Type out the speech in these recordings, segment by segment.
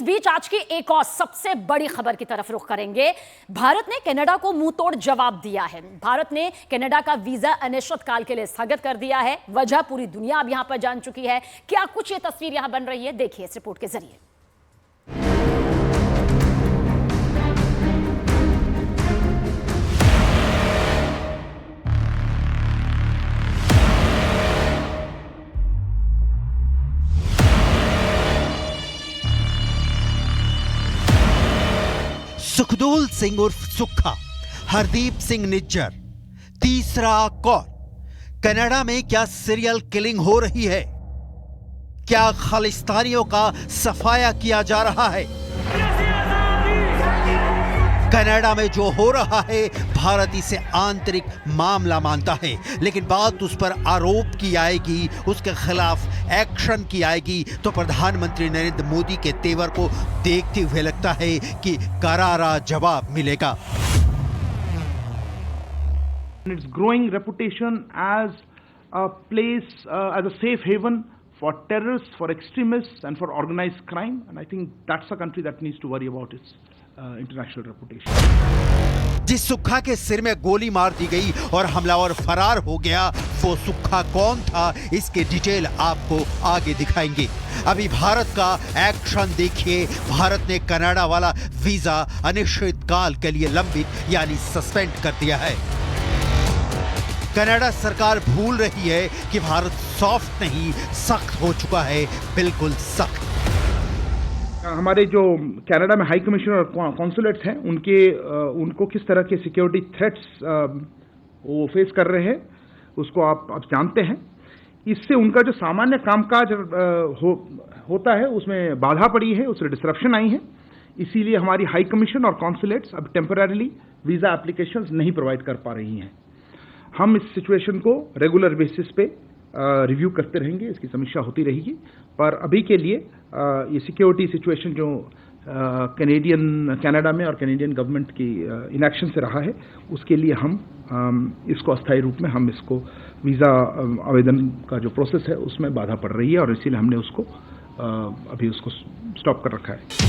इस बीच आज की एक और सबसे बड़ी खबर की तरफ रुख करेंगे। भारत ने कनाडा को मुंहतोड़ जवाब दिया है। भारत ने कनाडा का वीजा अनिश्चितकाल के लिए स्थगित कर दिया है। वजह पूरी दुनिया अब यहां पर जान चुकी है। क्या कुछ ये तस्वीर यहां बन रही है, देखिए इस रिपोर्ट के जरिए। सुखदूल सिंह उर्फ सुक्खा, हरदीप सिंह निज्जर, तीसरा कौन? कनाडा में क्या सीरियल किलिंग हो रही है? क्या खालिस्तानियों का सफाया किया जा रहा है? कनाडा में जो हो रहा है भारत इसे आंतरिक मामला मानता है, लेकिन बात उस पर आरोप की आएगी, उसके खिलाफ एक्शन की आएगी तो प्रधानमंत्री नरेंद्र मोदी के तेवर को देखते हुए लगता है कि करारा जवाब मिलेगा। Its growing reputation as a place, as a safe haven for terrorists, for extremists, and for organized crime, and I think that's a country that needs to worry about its international reputation. जिस सुक्खा के सिर में गोली मार दी गई और हमलावर फरार हो गया, वो सुक्खा कौन था, इसके डिटेल आपको आगे दिखाएंगे। अभी भारत का एक्शन देखिए। भारत ने कनाडा वाला वीजा अनिश्चितकाल के लिए लंबित यानी सस्पेंड कर दिया है। कनाडा सरकार भूल रही है कि भारत सॉफ्ट नहीं सख्त हो चुका है, बिल्कुल सख्त। हमारे जो कनाडा में हाई कमिश्नर और कॉन्सुलेट्स हैं, उनको किस तरह के सिक्योरिटी थ्रेट्स वो फेस कर रहे हैं, उसको आप जानते हैं। इससे उनका जो सामान्य कामकाज होता है उसमें बाधा पड़ी है, उससे डिसरप्शन आई है। इसीलिए हमारी हाई कमीशन और कॉन्सुलेट्स अब टेम्पररीली वीज़ा एप्लीकेशंस नहीं प्रोवाइड कर पा रही हैं। हम इस सिचुएशन को रेगुलर बेसिस पे रिव्यू करते रहेंगे, इसकी समीक्षा होती रहेगी। पर अभी के लिए ये सिक्योरिटी सिचुएशन जो कनाडा में और कैनेडियन गवर्नमेंट की इनएक्शन से रहा है, उसके लिए हम इसको अस्थायी रूप में हम इसको वीज़ा आवेदन का जो प्रोसेस है उसमें बाधा पड़ रही है और इसीलिए हमने उसको अभी उसको स्टॉप कर रखा है।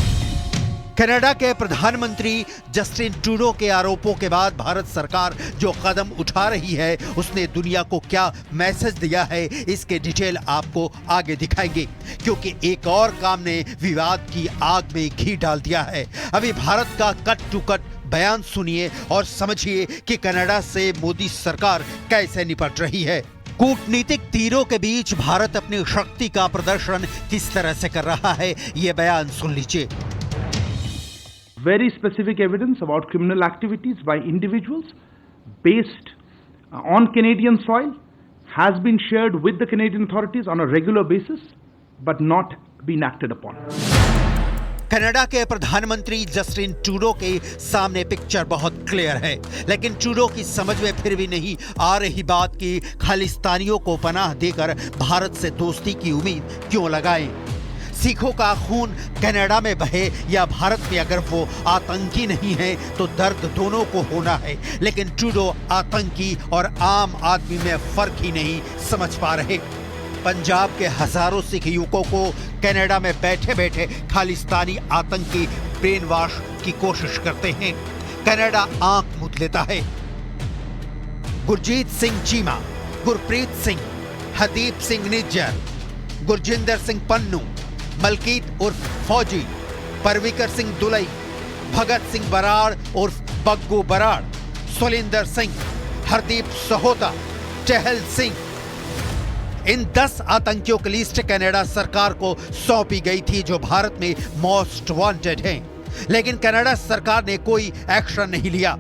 कनाडा के प्रधानमंत्री जस्टिन ट्रूडो के आरोपों के बाद भारत सरकार जो कदम उठा रही है, उसने दुनिया को क्या मैसेज दिया है, इसके डिटेल आपको आगे दिखाएंगे। क्योंकि एक और काम ने विवाद की आग में घी डाल दिया है। अभी भारत का कट टू कट बयान सुनिए और समझिए कि कनाडा से मोदी सरकार कैसे निपट रही है। कूटनीतिक तीरों के बीच भारत अपनी शक्ति का प्रदर्शन किस तरह से कर रहा है, ये बयान सुन लीजिए। Very specific evidence about criminal activities by individuals based on Canadian soil has been shared with the Canadian authorities on a regular basis, but not been acted upon. Canada के प्रधानमंत्री जस्टिन ट्रूडो के सामने picture बहुत clear है, लेकिन Trudeau की समझ में फिर भी नहीं आ रही बात कि खालिस्तानियों को पनाह देकर भारत से दोस्ती की उम्मीद क्यों लगाएं। सिखों का खून कनाडा में बहे या भारत में अगर वो आतंकी नहीं है तो दर्द दोनों को होना है, लेकिन ट्रूडो आतंकी और आम आदमी में फर्क ही नहीं समझ पा रहे। पंजाब के हजारों सिख युवकों को कनाडा में बैठे बैठे खालिस्तानी आतंकी ब्रेन वॉश की कोशिश करते हैं। कनाडा आंख मूंद लेता है। गुरजीत सिंह चीमा, गुरप्रीत सिंह, हरदीप सिंह निज्जर, गुरजिंदर सिंह पन्नू, मलकीत उर्फ फौजी, परविकर सिंह दुलई, भगत सिंह बराड़ उर्फ बग्गू बराड़, सुलिंदर सिंह, हरदीप सहोता, चहल सिंह, इन 10 आतंकियों की लिस्ट कनाडा सरकार को सौंपी गई थी जो भारत में मोस्ट वांटेड हैं। लेकिन कनाडा सरकार ने कोई एक्शन नहीं लिया।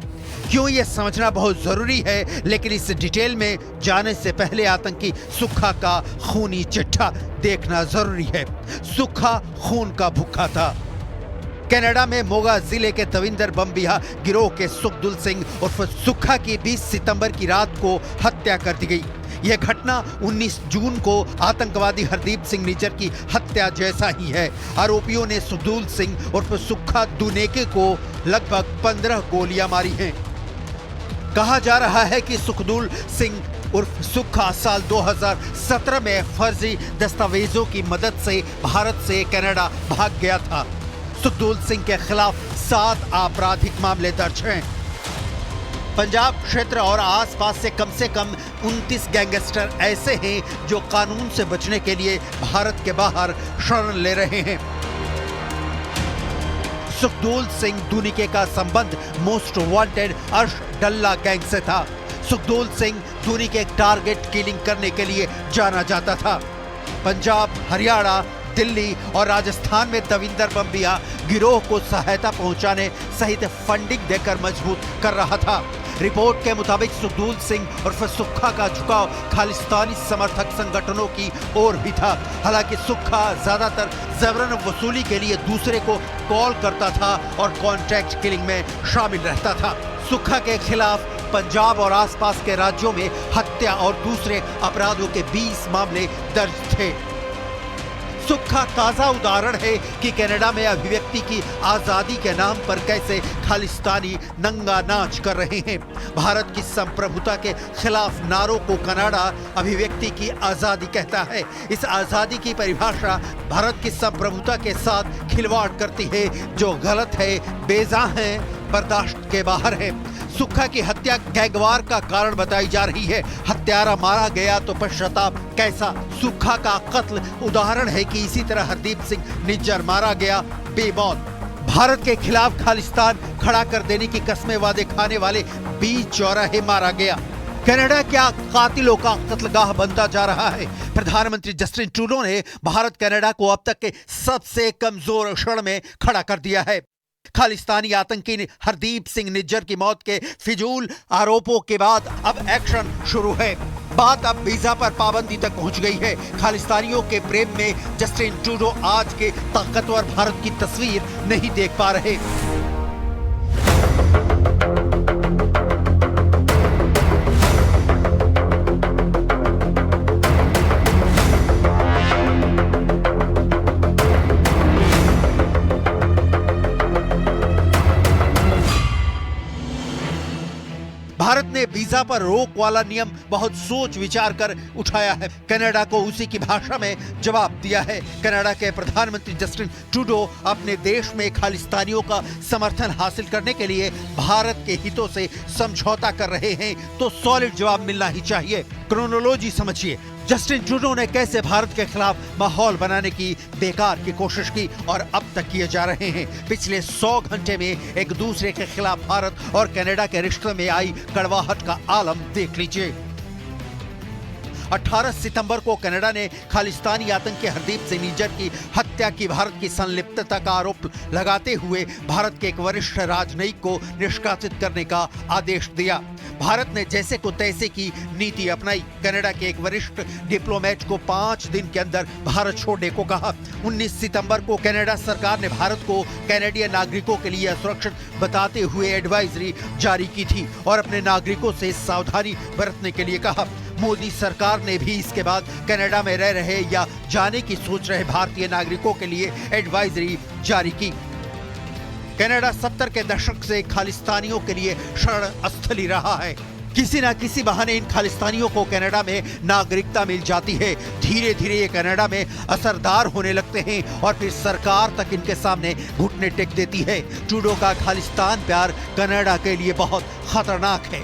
क्यों, यह समझना बहुत जरूरी है, लेकिन इस डिटेल में जाने से पहले आतंकी सुक्खा का खूनी चिट्ठा देखना जरूरी है। सुक्खा खून का भूखा था। कनाडा में मोगा जिले के दविंदर बमबिहा गिरोह के सुखदूल सिंह उर्फ सुक्खा की 20 सितंबर की रात को हत्या कर दी गई। यह घटना 19 जून को आतंकवादी हरदीप सिंह निज्जर की हत्या जैसा ही है। आरोपियों ने सुखदूल सिंह उर्फ सुक्खा दुनेके को लगभग 15 गोलियां मारी हैं। कहा जा रहा है कि सुखदूल सिंह उर्फ सुक्खा साल 2017 में फर्जी दस्तावेजों की मदद से भारत से कनाडा भाग गया था। सुखदूल सिंह के खिलाफ 7 आपराधिक मामले दर्ज हैं। पंजाब क्षेत्र और आसपास से कम 29 गैंगस्टर ऐसे हैं जो कानून से बचने के लिए भारत के बाहर शरण ले रहे हैं। सुखदूल सिंह दुनिके का संबंध मोस्ट वांटेड अर्श डल्ला गैंग से था। सुखदूल सिंह दुनिके टारगेट किलिंग करने के लिए जाना जाता था। पंजाब, हरियाणा, दिल्ली और राजस्थान में दविंदर बम्बिया गिरोह को सहायता पहुंचाने सहित फंडिंग देकर मजबूत कर रहा था। रिपोर्ट के मुताबिक सुखदूल सिंह और सुक्खा का झुकाव खालिस्तानी समर्थक संगठनों की ओर भी था। हालांकि सुक्खा ज्यादातर जबरन वसूली के लिए दूसरे को कॉल करता था और कॉन्ट्रैक्ट किलिंग में शामिल रहता था। सुक्खा के खिलाफ पंजाब और आसपास के राज्यों में हत्या और दूसरे अपराधों के 20 मामले दर्ज थे। सुक्खा ताजा उदाहरण है कि कनाडा में अभिव्यक्ति की आजादी के नाम पर कैसे खालिस्तानी नंगा नाच कर रहे हैं। भारत की संप्रभुता के खिलाफ नारों को कनाडा अभिव्यक्ति की आजादी कहता है। इस आजादी की परिभाषा भारत की संप्रभुता के साथ खिलवाड़ करती है, जो गलत है, बेजा है, बर्दाश्त के बाहर है। सुक्खा की हत्या गैंगवार का कारण बताई जा रही है। हत्यारा मारा गया तो पश्चाताप कैसा। सुक्खा का कत्ल उदाहरण है कि इसी तरह हरदीप सिंह निज्जर मारा गया बेमौत। भारत के खिलाफ खालिस्तान खड़ा कर देने की कस्में वादे खाने वाले 20 चौराहे मारा गया। कनाडा क्या कातिलों का कत्लगाह बनता जा रहा है। प्रधानमंत्री जस्टिन ट्रूडो ने भारत कनाडा को अब तक के सबसे कमजोर क्षण में खड़ा कर दिया है। खालिस्तानी आतंकी हरदीप सिंह निज्जर की मौत के फिजूल आरोपों के बाद अब एक्शन शुरू है। बात अब वीजा पर पाबंदी तक पहुंच गई है। खालिस्तानियों के प्रेम में जस्टिन ट्रूडो आज के ताकतवर भारत की तस्वीर नहीं देख पा रहे। भारत ने वीजा पर रोक वाला नियम बहुत सोच विचार कर उठाया है। कनाडा को उसी की भाषा में जवाब दिया है। कनाडा के प्रधानमंत्री जस्टिन ट्रूडो अपने देश में खालिस्तानियों का समर्थन हासिल करने के लिए भारत के हितों से समझौता कर रहे हैं, तो सॉलिड जवाब मिलना ही चाहिए। क्रोनोलॉजी समझिए। जस्टिन ट्रूडो ने कैसे भारत के खिलाफ माहौल बनाने की बेकार की कोशिश की और अब तक किए जा रहे हैं। पिछले 100 घंटे में एक दूसरे के खिलाफ भारत और कनाडा के रिश्ते में आई कड़वाहट का आलम देख लीजिए। 18 सितंबर को कनाडा ने खालिस्तानी आतंकी हरदीप सिंह निज्जर की हत्या की भारत की संलिप्तता का आरोप लगाते हुए भारत के एक वरिष्ठ राजनयिक को निष्कासित करने का आदेश दिया। भारत ने जैसे को तैसे की नीति अपनाई। कनाडा के एक वरिष्ठ डिप्लोमेट को 5 दिन के अंदर भारत छोड़ने को कहा। 19 सितंबर को कनाडा सरकार ने भारत को कैनेडियन नागरिकों के लिए असुरक्षित बताते हुए एडवाइजरी जारी की थी और अपने नागरिकों से सावधानी बरतने के लिए कहा। मोदी सरकार ने भी इसके बाद कनाडा में रह रहे या जाने की सोच रहे भारतीय नागरिकों के लिए एडवाइजरी जारी की। कनाडा 70 के दशक से खालिस्तानियों के लिए शरण स्थली रहा है। किसी न किसी बहाने इन खालिस्तानियों को कनाडा में नागरिकता मिल जाती है। धीरे धीरे ये कनाडा में असरदार होने लगते हैं और फिर सरकार तक इनके सामने घुटने टेक देती है। ट्रूडो का खालिस्तान प्यार कनाडा के लिए बहुत खतरनाक है।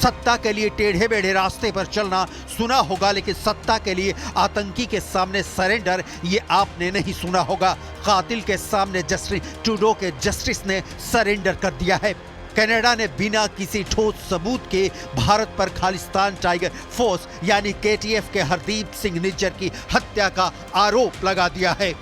सत्ता के लिए टेढ़े बेढ़े रास्ते पर चलना सुना होगा, लेकिन सत्ता के लिए आतंकी के सामने सरेंडर ये आपने नहीं सुना होगा। कातिल के सामने जस्टिन ट्रूडो के जस्टिस ने सरेंडर कर दिया है। कनाडा ने बिना किसी ठोस सबूत के भारत पर खालिस्तान टाइगर फोर्स यानी KTF के हरदीप सिंह निज्जर की हत्या का आरोप लगा दिया है।